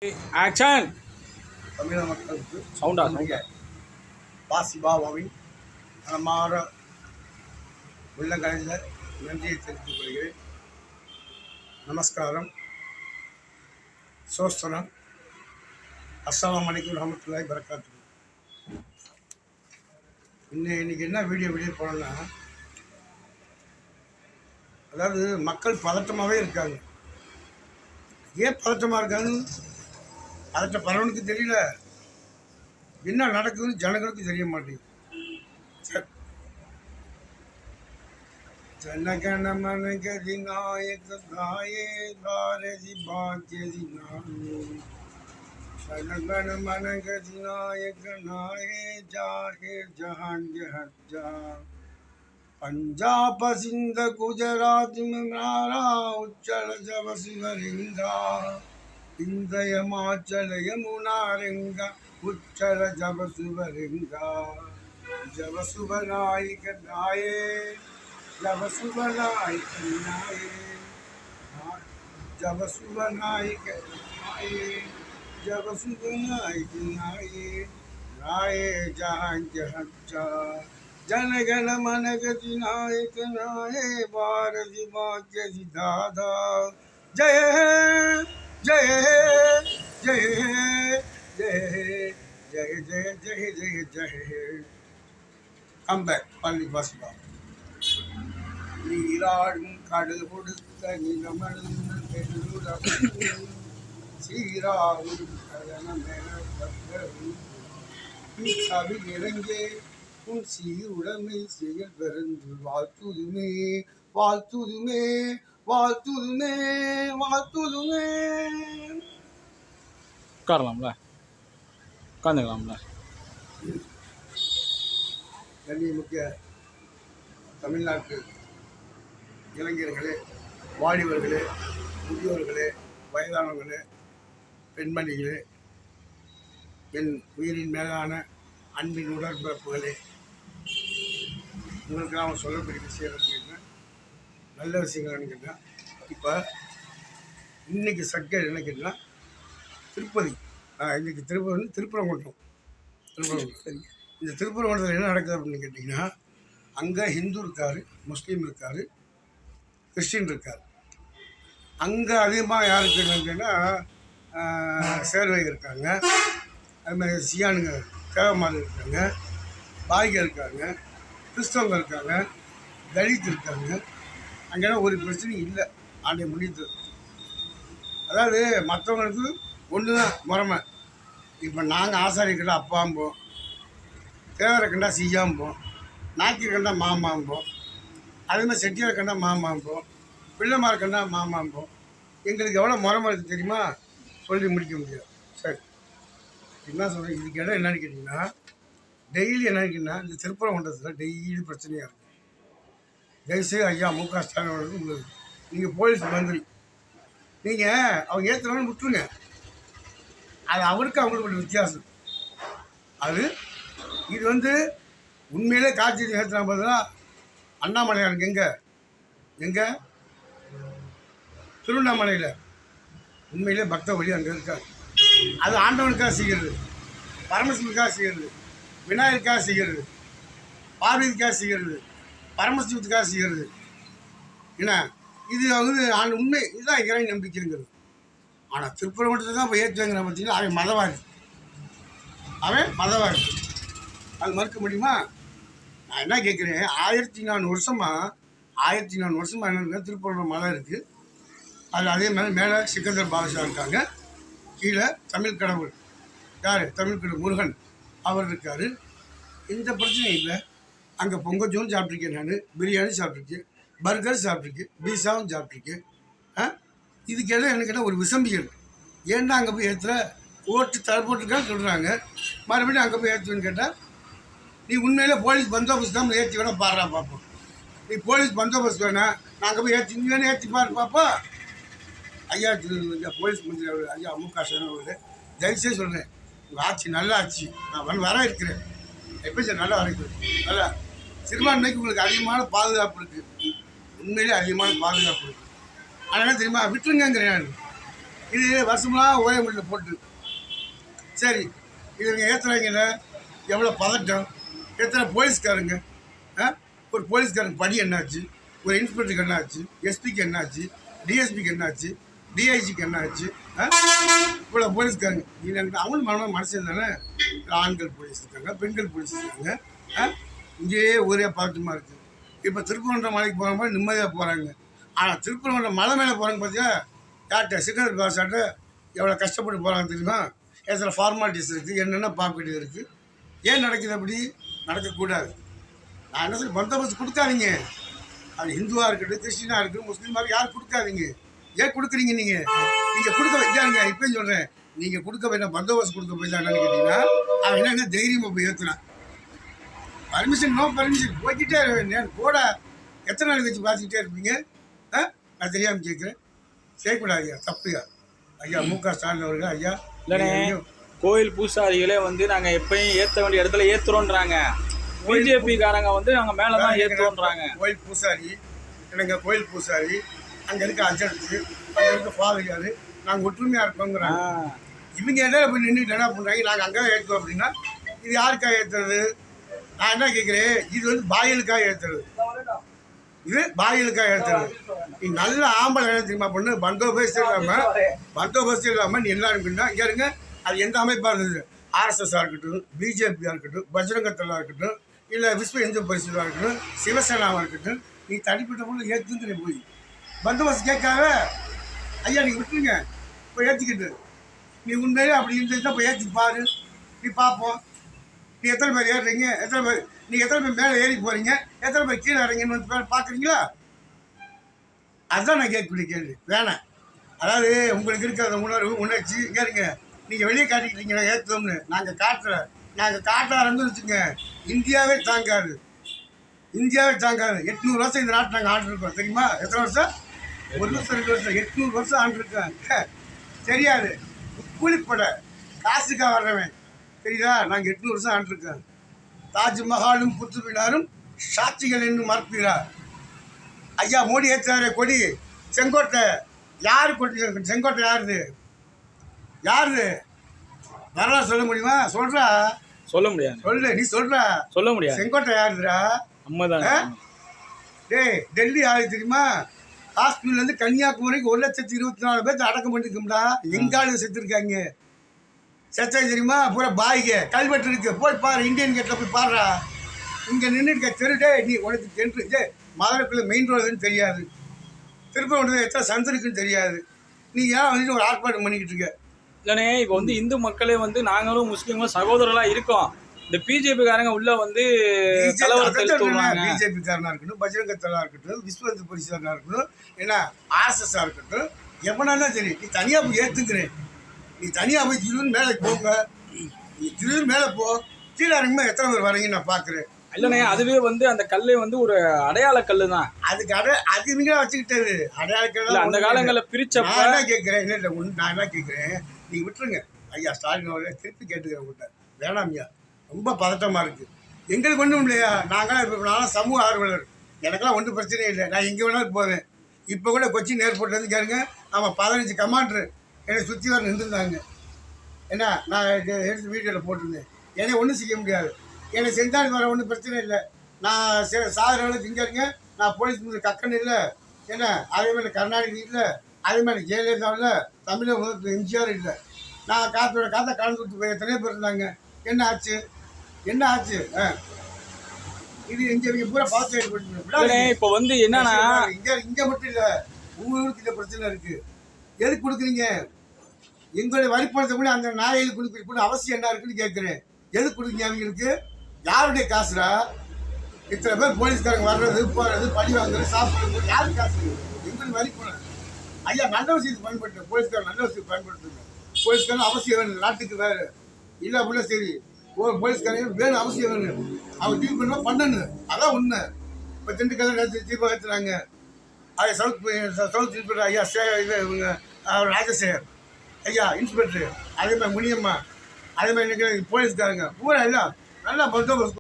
Action. தமிழக மக்களுக்கு சவுண்டா பாசிபாபாவின் மனமாற உள்ளங்கலைந்த நன்றியை தெரிவித்துக் கொள்கிறேன். நமஸ்காரம், சோஸ்தனம், அஸ்ஸலாமு அலைக்கும் ரஹ்மத்துல்லாஹி வரகாத்துஹு. இன்னைக்கு என்ன வீடியோ போனோம்னா, அதாவது மக்கள் பதட்டமாகவே இருக்காங்க. ஏன் பதட்டமாக இருக்காங்கன்னு பரவனுக்கு தெரியல, என்ன நடக்குதுன்னு ஜனங்களுக்கு தெரிய மாட்டேங்குது. ஜனகண மனகதி நாயக தாயே பாரதி பாக்கியதி நாயே ஜனகண மனகதி நாயக நாயே ஜாஹே ஜஹான் ஜஹஜா पंजाब सिंध गुजरात में मारा उच्चल जब शिवलिंगा इंद्र हिमाचल यमुना रिंगा उच्चल जब शिवलिंगा जब सुबनायक नाये जब सुबनायक नाये जब सुबनायक नाये जब सुबनायक नाये नाये जहां जहच्चा जनगण मनगति नायक नाये भारती भाग्यति दादा जय जय जय जय जय जय जय जय जय. Come back, பள்ளி பாசிபா. நீராடும் கடல் கொடுத்த நிலமழுந்த சீராடும் கவி இறங்கே உன் சீருடமை செயல் பெருந்து வாழ்த்துதுமே வாழ்த்துதுமே வாழ்த்துதுமே வாழ்த்துதுமே. உட்காரலாம்ல, உட்காந்துக்கலாம்ல. முக்கிய தமிழ்நாட்டு இளைஞர்களே, வாலிபர்களே, முதியோர்களே, வயதானவர்களே, பெண்மணிகளே, என் உயிரின் மேலான அன்பின் உடற்பிறப்புகளே, உங்களுக்கு நான் சொல்லக்கூடிய விஷயம் கேட்டேன், நல்ல விஷயங்கள் கேட்டேன். இப்போ இன்றைக்கி சர்க்கரை என்ன கேட்டேன்னா, திருப்பதி இன்றைக்கி திருப்பரங்குன்றம். சரி, இந்த திருப்பரங்குன்றத்தில் என்ன நடக்குது அப்படின்னு கேட்டிங்கன்னா, அங்கே ஹிந்து இருக்கார், முஸ்லீம் இருக்கார், கிறிஸ்டின் இருக்கார். அங்கே அதிகமாக யாருக்கு கேட்டிங்கன்னா சேர்வை இருக்காங்க, அதுமாதிரி சியானுங்க தேவமாரி இருக்காங்க, பாய்கள் இருக்காங்க, கிறிஸ்தவங்க இருக்காங்க, தலித் இருக்காங்க. அங்கெல்லாம் ஒரு பிரச்சனையும் இல்லை. ஆண்டை முடித்து, அதாவது மற்றவங்களுக்கு ஒன்று தான் முறைமை. இப்போ நாங்கள் ஆசாரிக்கிட்ட அப்பாம்போம், தேவரை கண்டா சீயாம்போம், நாய்க்கு கண்டா மாமாம்போம், அதேமாதிரி செட்டியாரை கண்டா மாமாம்போம், பிள்ளைமாரை கண்டா மாமாம்போம். எங்களுக்கு எவ்வளோ முறைமை இருக்குது தெரியுமா? சொல்லி முடிக்க முடியாது. சரி, என்ன சொல்கிறேன், இதுக்கு இடம் என்னன்னு கேட்டிங்கன்னா, டெய்லி என்னன்னு கேட்டிங்கன்னா, இந்த திருப்பரங்குன்றத்தில் டெய்லி பிரச்சனையாக இருக்கும். தயவுசெய்து ஐயா மு.க. ஸ்டாலின் அவர்களுக்கு உங்களுக்கு, நீங்கள் போலீஸ் மந்திரி, நீங்கள் அவங்க ஏற்றுறவங்க விட்டுருங்க. அது அவங்களுக்கு வித்தியாசம். அது இது உண்மையிலே காட்சி ஏற்றுனா பார்த்தா அண்ணாமலையாருக்கு எங்கே திருவண்ணாமலையில் உண்மையிலே பக்த வழி அங்கே இருக்காது. அது ஆண்டவனுக்காக செய்கிறது, பரமசிவனுக்காக செய்கிறது, விநாயகருக்காக செய்கிறது, பார்வதிக்காக செய்கிறது, பரமசிவத்துக்காக செய்கிறது. ஏன்னா இது உண்மை, இதுதான் இறை நம்பிக்கைங்கிறது. ஆனால் திருப்பரங்குன்றத்தை தான் இப்போ ஏற்றுவேங்கிற பார்த்தீங்கன்னா அவன் மதவாதி. அது மறுக்க முடியுமா? நான் என்ன கேட்குறேன், 1400 வருஷமாக என்ன திருப்பரங்குன்றம் மலை இருக்குது. அதில் அதே மாதிரி மேலே சிக்கந்தர் பாதுஷா இருக்காங்க, கீழே தமிழ் கடவுள் யார், தமிழ் கடவுள் முருகன் அவர் இருக்கார். இந்த பிரச்சனை இல்லை. அங்கே பொங்கச்சோன்னு சாப்பிட்ருக்கேன், நான் பிரியாணி சாப்பிட்ருக்கேன், பர்கர் சாப்பிட்ருக்கேன், பீஸாவும் சாப்பிட்ருக்கேன். இதுக்கு எல்லாம் எனக்கு என்ன ஒரு விசம்பிகள். ஏன்னா அங்கே போய் ஏற்றுற ஓட்டு தலை போட்டுருக்கான்னு சொல்கிறாங்க, மறுபடியும் அங்கே போய் ஏற்றுவேன்னு கேட்டால், நீ உண்மையிலே போலீஸ் பந்தோபஸ்து தான் ஏற்றி வேணால் பாடுறா பார்ப்போம். நீ போலீஸ் பந்தோபஸ்து வேணாம், நாங்கள் போய் நீ வேணால் ஏற்றி பாரு பாப்பா. ஐயா போலீஸ் மந்திரி அவர் ஐயா மு.க. ஸ்டாலின் அவர்கள், தயவுசெய்து சொல்கிறேன், உங்கள் ஆட்சி நல்ல ஆட்சி, நான் வர இருக்கிறேன். எப்போ சார் நல்லா வரைக்கும் நல்லா சிறுபான்மைக்கு உங்களுக்கு அதிகமான பாதுகாப்பு இருக்குது, உண்மையிலே அதிகமான பாதுகாப்பு இருக்குது. ஆனால் என்ன தெரியுமா, விட்டுருங்கிறேன். நான் இது வருஷமெல்லாம் ஓய முடியல போட்டு. சரி, இவங்க ஏற்றுறாங்கல்ல, எவ்வளோ பதட்டம், எத்தனை போலீஸ்காரங்க, ஒரு போலீஸ்காரங்க படி என்னாச்சு, ஒரு இன்ஸ்பெக்டருக்கு என்னாச்சு, எஸ்பிக்கு என்னாச்சு, டிஎஸ்பிக்கு என்னாச்சு, டிஐஜிக்கு என்னாச்சு, இவ்வளோ போலீஸ்காரங்க. அவங்களும் மனுஷன் தானே. ஆண்கள் போலீஸ் இருக்காங்க, பெண்கள் போலீஸ் இருக்காங்க. இங்கேயே ஒரே பதட்டமாக இருக்குது. இப்போ திருப்பரங்குன்றம் மலைக்கு போகிற மாதிரி நிம்மதியாக போகிறாங்க. ஆனால் திருப்பரங்குன்றம் மலை மேலே போகிறாங்க பார்த்தியா, யார்கிட்ட சிக்கந்தர் பாஷாட்ட எவ்வளோ கஷ்டப்பட்டு போகிறாங்க தெரியுமா. எத்தனை ஃபார்மாலிட்டிஸ் இருக்குது, என்னென்ன பார்க்க வேண்டியது இருக்குது. ஏன் நடக்குது அப்படி? நடக்கக்கூடாது. நான் என்ன சொல்லி பந்தோபஸ்து கொடுக்காதீங்க. அது ஹிந்துவாக இருக்கட்டும், கிறிஸ்டினாக இருக்கட்டும், முஸ்லீமாக யாரும் கொடுக்காதீங்க. ஏன் கொடுக்குறீங்க நீங்கள்? நீங்கள் கொடுக்க வைக்காருங்க. இப்போயும் சொல்கிறேன், நீங்கள் கொடுக்க போய் பந்தோபஸ்து கொடுக்க போய் தான் என்னன்னு கேட்டிங்கன்னா, அவன் என்ன தைரியமாக போய் ஏற்றுனான். பர்மிஷன் நோ பர்மிஷன் போய்கிட்டே கூட எத்தனை நாளைக்கு வச்சு பார்த்துக்கிட்டே இருப்பீங்க? நான் தெரியாமல் கேட்குறேன். செய்யக்கூடாது ஐயா, தப்புயா. ஐயா மு.க. ஸ்டாலின் அவர்கள் ஐயா இல்லைண்ணே, கோயில் பூசாரிகளே வந்து நாங்கள் எப்பயும் ஏற்ற வேண்டிய இடத்துல ஏற்றுறோன்றாங்க. பிஜேபிக்காரங்க வந்து நாங்கள் மேலே தான் ஏற்றுறோன்றாங்க. கோயில் பூசாரி எனக்கு கோயில் பூசாரி, அங்கே இருக்க அர்ஜென்ட்டு, அங்கே இருக்க ஃபாதர், நாங்கள் ஒற்றுமையாக இருக்கோங்கிறாங்க. இவங்க என்ன போய் நின்றுட்டு என்ன பண்ணுறாங்க, நாங்கள் அங்கே தான் ஏற்றுவோம் அப்படின்னா இது யாருக்காக ஏற்றுறது? நான் என்ன கேட்குறேன், இது வந்து பாயலுக்காக ஏற்றுறது. இது பாயலுக்காக ஏற்றுறது. நீ நல்ல ஆம்பளை என்ன தெரியுமா பண்ணு, பந்தோபஸ்து இல்லாமல் நீ எல்லாம் இருக்குன்னா இங்கே இருங்க. அது எந்த அமைப்பாக இருந்தது, ஆர்எஸ்எஸ்ஸாக இருக்கட்டும், பிஜேபியாக இருக்கட்டும், பஜ்ரங்கத்தலாக இருக்கட்டும், இல்லை விஸ்வ இந்து பரிசுலாக இருக்கட்டும், சிவசேனாவாக இருக்கட்டும், நீ தனிப்பட்ட பொருள் ஏற்றுங்கிற போய் பந்தோபஸ்து கேட்காத ஐயா நீங்கள் விட்டுருங்க. இப்போ ஏற்றிக்கிட்டு நீ உண்மையிலே அப்படி இருந்துச்சுன்னா இப்போ ஏற்றி பாரு, நீ பார்ப்போம். நீ எத்தனை பேர் ஏறுறீங்க, எத்தனை பேர் நீங்கள் எத்தனை பேர் மேலே ஏறி போகிறீங்க, எத்தனை பேர் கீழே இறங்கின்னு வந்து பார்க்குறீங்களா? அதுதான் நான் கேட்கக்கூடிய கேள்வி. வேணாம். அதாவது உங்களுக்கு இருக்கிற உணர்ச்சி இங்கே இருங்க. நீங்கள் வெளியே காட்டிக்கிட்டீங்க ஏற்றுவோம்னு. நாங்கள் காட்ட ஆரம்பிச்சுங்க. இந்தியாவே தாங்காது. 800 வருஷம் இந்த நாட்டை நாங்கள் ஆண்டுருக்கோம் தெரியுமா? எத்தனை வருஷம்? 1 வருஷம் 2 வருஷம் 800 வருஷம் ஆண்டுருக்கோம். தெரியாது. கூலிப்பட காசுக்காக வர்றவன் தெரியுதா? நாங்கள் 800 வருஷம் ஆண்டுருக்கோம். தாஜ்மஹாலும் குத்துபினாரும் சாட்சிகள் என்று மறுப்பீரார். ஐயா மோடி ஏற்றாரு கொடி செங்கோட்டை. யார் கொட்டி? செங்கோட்டை யாருது வரலாறு சொல்ல முடியுமா? சொல்றா. சொல்ல முடியாது. சொல்லு, நீ சொல்றா. சொல்ல முடியாது. செங்கோட்டை யாருதுரா? அம்மாதான். டேய், டெல்லி யாரு தெரியுமா? காஷ்மீர்லேருந்து கன்னியாகுமரிக்கு 1,24,000 பேர்த்து அடக்கம் பண்ணிருக்கோம்டா. எங்காலும் செத்துருக்காங்க. செத்தாங்க தெரியுமா? பூரா பாய்க கல்வெட்டு இருக்கு, போய் பாரு. இந்தியன் கேட்டில் போய் பாடுறா. இங்கே நின்று இருக்க தெருடே, நீ உனக்கு தென்று மதுரைக்குள்ளே மெயின் ரோடுன்னு தெரியாது, திருப்பரங்குன்றத்தில் எத்தனை சந்து இருக்குன்னு தெரியாது. நீ ஏன் வந்துட்டு ஒரு ஆர்ப்பாட்டம் பண்ணிக்கிட்டு இருக்க? இல்லைண்ணே, இப்போ வந்து இந்து மக்களே வந்து நாங்களும் முஸ்லீம்களும் சகோதரர்களாக இருக்கோம். இந்த பிஜேபிக்காரங்க உள்ள வந்து பிஜேபிக்காரனாக இருக்கட்டும், பஜ்ரங்கத்தலாக இருக்கட்டும், விஸ்வ இந்து பரிசுக்காரனாக இருக்கட்டும், ஏன்னா ஆர்எஸ்எஸ்ஸாக இருக்கட்டும், எவனாலும் சரி நீ தனியாக போய் ஏற்றுக்கிறேன். நீ தனியாக போய் திருவிழு மேலே போங்க. நீ திருவிழு மேலே போ. கீழே இறங்கும்போது எத்தனை பேர் வரீங்கன்னு நான் பார்க்குறேன். இல்லைண்ணே, அதுவே வந்து அந்த கல்லே வந்து ஒரு அடையாள கல்லு தான். அதுக்கு அது இவங்க வச்சுக்கிட்டது அடையாள கல். அந்த காலங்களில் பிரிச்சப்ப நான் என்ன கேட்குறேன், இல்லை நான் என்ன கேட்குறேன், நீங்கள் விட்டுருங்க ஐயா. ஸ்டாலின் அவர்களே திருப்பி கேட்டுக்கிறேன் உங்கள்கிட்ட. வேணாம் ஐயா, ரொம்ப பதட்டமாக இருக்குது. எங்களுக்கு ஒன்றும் இல்லையா. நாங்களாம் சமூக ஆர்வலர். எனக்கெல்லாம் ஒன்றும் பிரச்சனையே இல்லை. நான் எங்கே வேணாலும் போவேன். இப்போ கூட கொச்சின் ஏர்போர்ட்லேருந்து கேளுங்க, நம்ம 15 கமாண்டரு என்னை சுற்றி வர நின்றுருந்தாங்க. என்ன நான் எடுத்து வீடியோவில் போட்டிருந்தேன். என்னை ஒன்றும் செய்ய முடியாது. என்னை செஞ்சாலும் வர ஒன்றும் பிரச்சனை இல்லை. நான் சாகிற அளவுக்கு இங்கே இருங்க. நான் போலீஸ் மீது கக்கன் இல்லை. என்ன அதே மாதிரி கருணாநிதி இல்லை, அதே மாதிரி ஜெயலலிதா இல்லை, தமிழக முதல்வர் எம்ஜிஆர் இல்லை. நான் காற்றை கலந்து விட்டு போய் எத்தனையோ பேர் இருந்தாங்க. என்ன ஆச்சு? இது இங்கே பூரா பார்த்து ஏற்படுத்தி இப்போ வந்து என்னன்னா இங்கே மட்டும் இல்லை, உங்களுக்கு இந்த பிரச்சனை இருக்குது. எதுக்கு கொடுக்குறீங்க? எங்களுடைய வரிப்பணத்தை கூட அந்த நாயலுக்கு கொடுக்கக்கூடிய அவசியம் என்ன இருக்குன்னு கேட்குறேன். எதுக்கு கொடுக்குறீங்க அவங்களுக்கு? யாருடைய காசுடா? இத்தனை பேர் போலீஸ்காரங்க வர்றது போகிறது, பழி வாங்குறது, சாப்பிட்றது, யாரு காசு? எங்களுக்கு வரிப்பணம். ஐயா நல்ல விஷயத்துக்கு பயன்படுத்துங்க. போலீஸ்காரன் நல்ல விஷயத்துக்கு பயன்படுத்துங்க. போலீஸ்காரன் அவசியம் வேணும், நாட்டுக்கு வேறு இல்லை அப்படின்னா சரி. போலீஸ்காரங்க வேணும், அவசியம் வேணும். அவங்க டீல் பண்ணணும். அதான் உண்மை. இப்போ திண்டுக்கல்ல நேற்று தீபம் ஏற்றுறாங்க. ஐயா சவுத் இன்ஸ்பெக்டர் ஐயா இவங்க ராஜசேகர் ஐயா இன்ஸ்பெக்டர், அதே மாதிரி முனியம்மா, அதே மாதிரி போலீஸ்காரங்க பூரா எல்லாம் நல்லா பந்தோபஸ்து